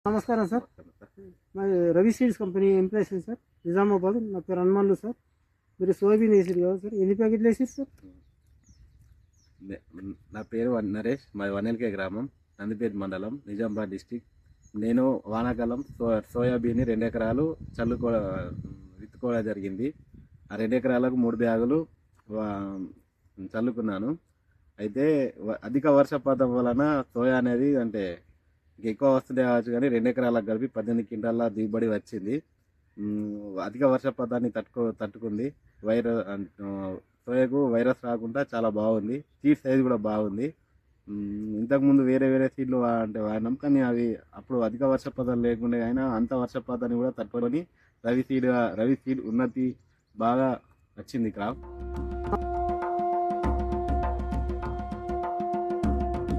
నమస్కారం సార్. మాది Ravi seeds company employees sir, Nizamabad. నా పేరు హనుమాన్లు సార్. మీరు సోయాబీన్ వేసారు కదా సార్, ఎన్ని ప్యాకెట్లు వేసారు సార్? నా పేరు నరేష్, మాది వనెల్కే గ్రామం, నందిపేట మండలం, నిజామాబాద్ డిస్టిక్. నేను వానాకాలం సోయాబీన్ 2 ఎకరాలు విత్తుకోవడం జరిగింది. ఆ 2 ఎకరాలకు 3 బ్యాగులు చల్లుకున్నాను. అయితే అధిక వర్షపాతం వలన సోయా అనేది అంటే ఎక్కువ వస్తుంది కావచ్చు, కానీ 2 ఎకరాలకు కలిపి 18 క్వింటాల దిగుబడి వచ్చింది. అధిక వర్షపాతాన్ని తట్టుకుంది. సోయాకు వైరస్ రాకుండా చాలా బాగుంది. సీడ్ సైజ్ కూడా బాగుంది. ఇంతకుముందు వేరే సీడ్లు వాడినాం, కానీ అవి అప్పుడు అధిక వర్షపాతం లేకుండా అయినా అంత వర్షపాతాన్ని కూడా తట్టుకొని రవి సీడ్ ఉన్నతి బాగా వచ్చింది క్రాప్.